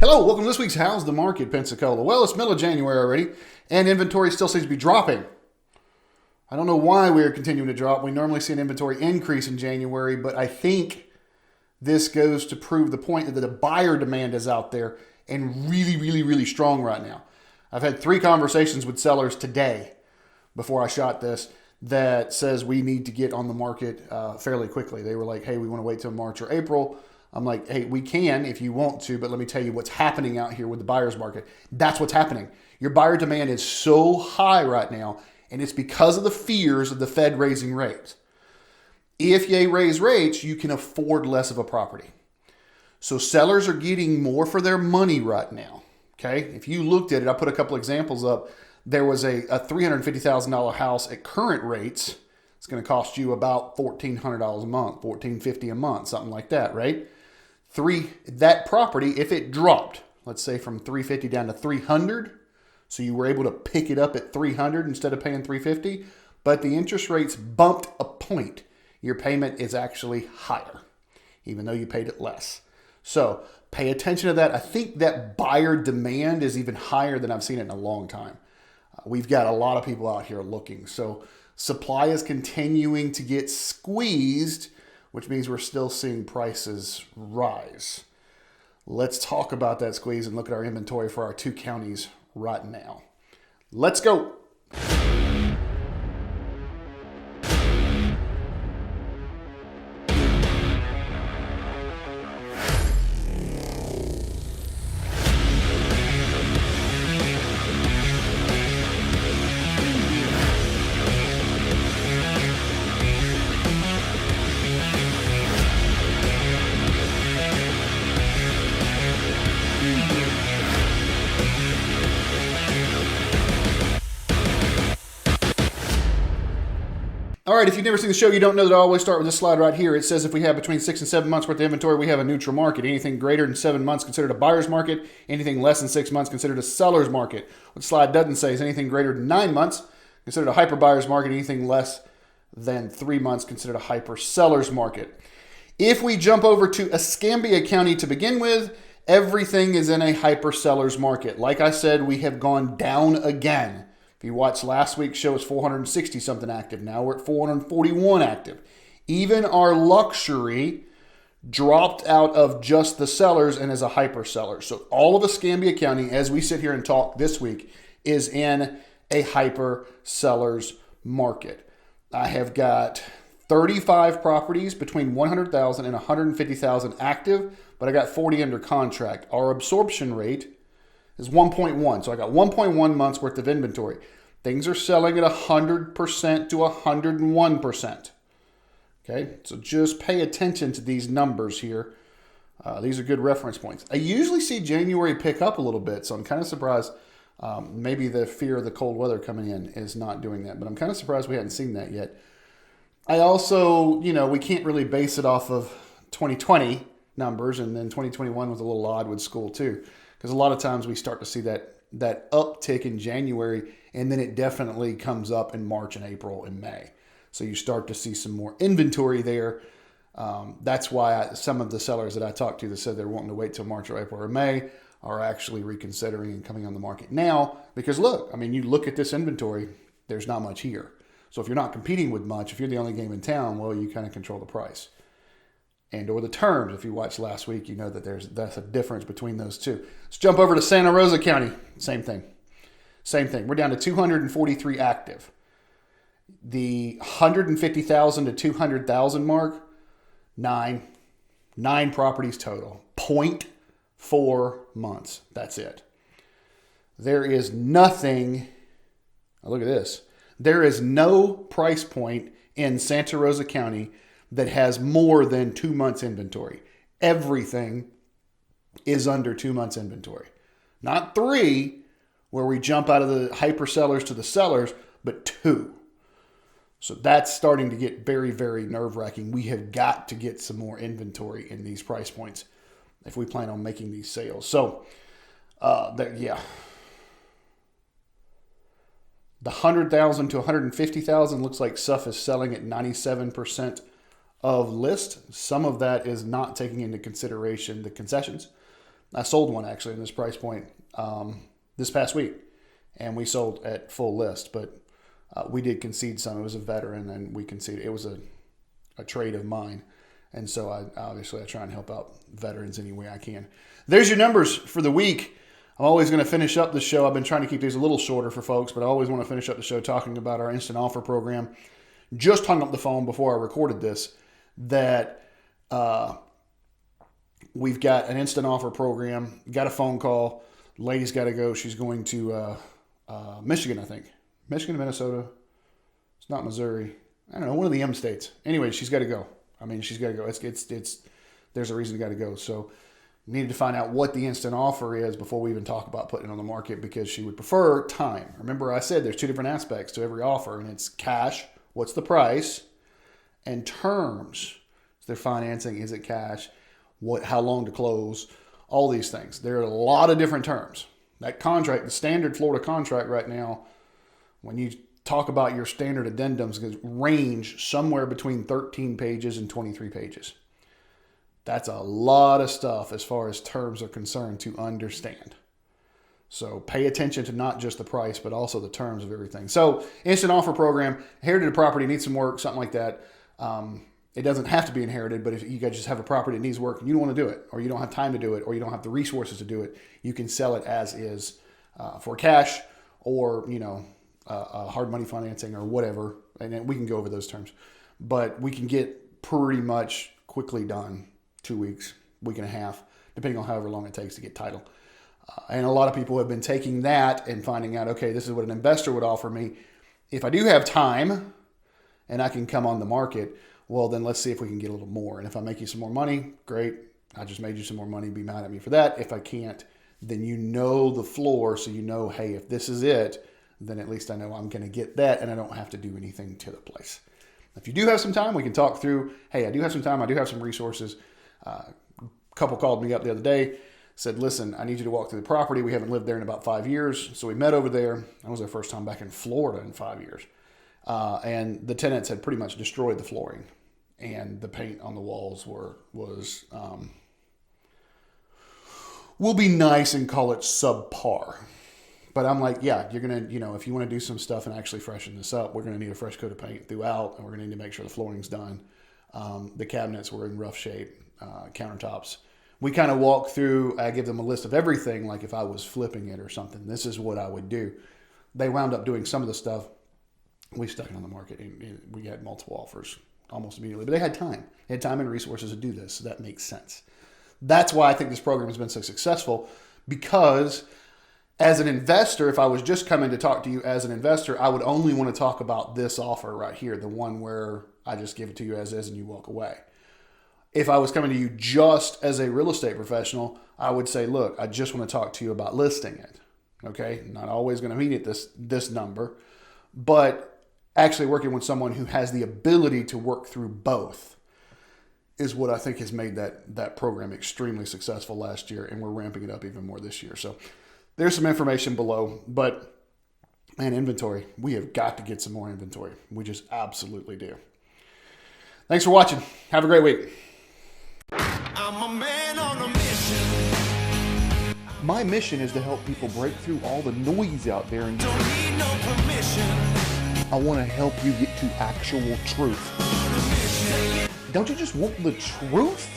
Hello, welcome to this week's How's the Market, Pensacola. Well, it's middle of January already, and inventory still seems to be dropping. I don't know why we're continuing to drop. We normally see an inventory increase in January, but I think this goes to prove the point that the buyer demand is out there and really strong right now. I've had 3 conversations with sellers today before I shot this that says we need to get on the market fairly quickly. They were like, hey, we want to wait till March or April. I'm like, hey, we can if you want to, but let me tell you what's happening out here with the buyer's market. That's what's happening. Your buyer demand is so high right now, and it's because of the fears of the Fed raising rates. If they raise rates, you can afford less of a property. So sellers are getting more for their money right now. Okay, if you looked at it, I put a couple examples up. There was a $350,000 house at current rates. It's going to cost you about $1,400 a month, $1,450 a month, something like that, right? That property, if it dropped, let's say from 350 down to 300, so you were able to pick it up at 300 instead of paying 350, but the interest rates bumped a point, your payment is actually higher, even though you paid it less. So pay attention to that. I think that buyer demand is even higher than I've seen it in a long time. We've got a lot of people out here looking. So supply is continuing to get squeezed, which means we're still seeing prices rise. Let's talk about that squeeze and look at our inventory for our 2 counties right now. Let's go. All right, if you've never seen the show, you don't know that I always start with this slide right here. It says if we have between 6 and 7 months worth of inventory, we have a neutral market. Anything greater than 7 months considered a buyer's market. Anything less than 6 months considered a seller's market. What the slide doesn't say is anything greater than 9 months considered a hyper buyer's market. Anything less than 3 months considered a hyper seller's market. If we jump over to Escambia County to begin with, everything is in a hyper seller's market. Like I said, we have gone down again. If you watched last week's show, it's 460 something active. Now we're at 441 active. Even our luxury dropped out of just the sellers and is a hyper seller. So all of Escambia County, as we sit here and talk this week, is in a hyper seller's market. I have got 35 properties between 100,000 and 150,000 active, but I got 40 under contract. Our absorption rate is 1.1. So I got 1.1 months worth of inventory. Things are selling at 100% to 101%. Okay, so just pay attention to these numbers here. These are good reference points. I usually see January pick up a little bit, so I'm kind of surprised. Maybe the fear of the cold weather coming in is not doing that, but I'm kind of surprised we hadn't seen that yet. I also, we can't really base it off of 2020 numbers, and then 2021 was a little odd with school too. Because a lot of times we start to see that uptick in January, and then it definitely comes up in March and April and May. So you start to see some more inventory there. That's why some of the sellers that I talked to that said they're wanting to wait till March or April or May are actually reconsidering and coming on the market now. Because look, you look at this inventory, there's not much here. So if you're not competing with much, if you're the only game in town, well, you kind of control the price. And or the terms. If you watched last week, you know that that's a difference between those two. Let's jump over to Santa Rosa County. Same thing. We're down to 243 active. The 150,000 to 200,000 mark, 9 properties total. 0.4 months. That's it. There is nothing. Look at this. There is no price point in Santa Rosa County that has more than 2 months inventory. Everything is under 2 months inventory. Not 3, where we jump out of the hyper sellers to the sellers, but 2. So that's starting to get very nerve-wracking. We have got to get some more inventory in these price points if we plan on making these sales. So, yeah. The 100,000 to 150,000 looks like stuff is selling at 97% of list. Some of that is not taking into consideration the concessions. I sold one actually in this price point this past week, and we sold at full list, but we did concede some. It was a veteran, and we conceded. It was a trade of mine, and so I try and help out veterans any way I can. There's your numbers for the week. I'm always going to finish up the show. I've been trying to keep these a little shorter for folks, but I always want to finish up the show talking about our instant offer program. Just hung up the phone before I recorded this that we've got an instant offer program. Got a phone call. Lady's got to go. She's going to Michigan, I think. Michigan, Minnesota. It's not Missouri. I don't know, one of the M states. Anyway, she's got to go. I mean, she's got to go. It's there's a reason got to go. So needed to find out what the instant offer is before we even talk about putting it on the market, because she would prefer time. Remember I said there's two different aspects to every offer, and it's cash, what's the price, and terms. Is there financing? Is it cash? How long to close? All these things. There are a lot of different terms. That contract, the standard Florida contract right now, when you talk about your standard addendums, range somewhere between 13 pages and 23 pages. That's a lot of stuff as far as terms are concerned to understand. So pay attention to not just the price, but also the terms of everything. So instant offer program, inherited a property, needs some work, something like that. It doesn't have to be inherited, but if you guys just have a property that needs work and you don't want to do it, or you don't have time to do it, or you don't have the resources to do it, you can sell it as is for cash, or hard money financing or whatever. And then we can go over those terms. But we can get pretty much quickly done. 2 weeks, week and a half, depending on however long it takes to get title. And a lot of people have been taking that and finding out, okay, this is what an investor would offer me. If I do have time and I can come on the market, well, then let's see if we can get a little more. And if I make you some more money, great. I just made you some more money. Be mad at me for that. If I can't, then you know the floor. So you know, hey, if this is it, then at least I know I'm going to get that and I don't have to do anything to the place. If you do have some time, we can talk through, hey, I do have some time. I do have some resources. A couple called me up the other day, said, listen, I need you to walk through the property. We haven't lived there in about 5 years. So we met over there. That was our first time back in Florida in 5 years. And the tenants had pretty much destroyed the flooring. And the paint on the walls was we'll be nice and call it subpar. But I'm like, yeah, you're going to, if you want to do some stuff and actually freshen this up, we're going to need a fresh coat of paint throughout. And we're going to need to make sure the flooring's done. The cabinets were in rough shape. Countertops. We kind of walk through, I give them a list of everything, like if I was flipping it or something, this is what I would do. They wound up doing some of the stuff. We stuck it on the market and we had multiple offers almost immediately, but they had time. They had time and resources to do this, so that makes sense. That's why I think this program has been so successful, because as an investor, if I was just coming to talk to you as an investor, I would only want to talk about this offer right here, the one where I just give it to you as is and you walk away. If I was coming to you just as a real estate professional, I would say, look, I just want to talk to you about listing it. Okay, not always going to meet at this number, but actually working with someone who has the ability to work through both is what I think has made that program extremely successful last year, and we're ramping it up even more this year. So there's some information below, but man, inventory, we have got to get some more inventory. We just absolutely do. Thanks for watching. Have a great week. I'm a man on a mission. My mission is to help people break through all the noise out there and Don't need no permission. I want to help you get to actual truth. Don't you just want the truth?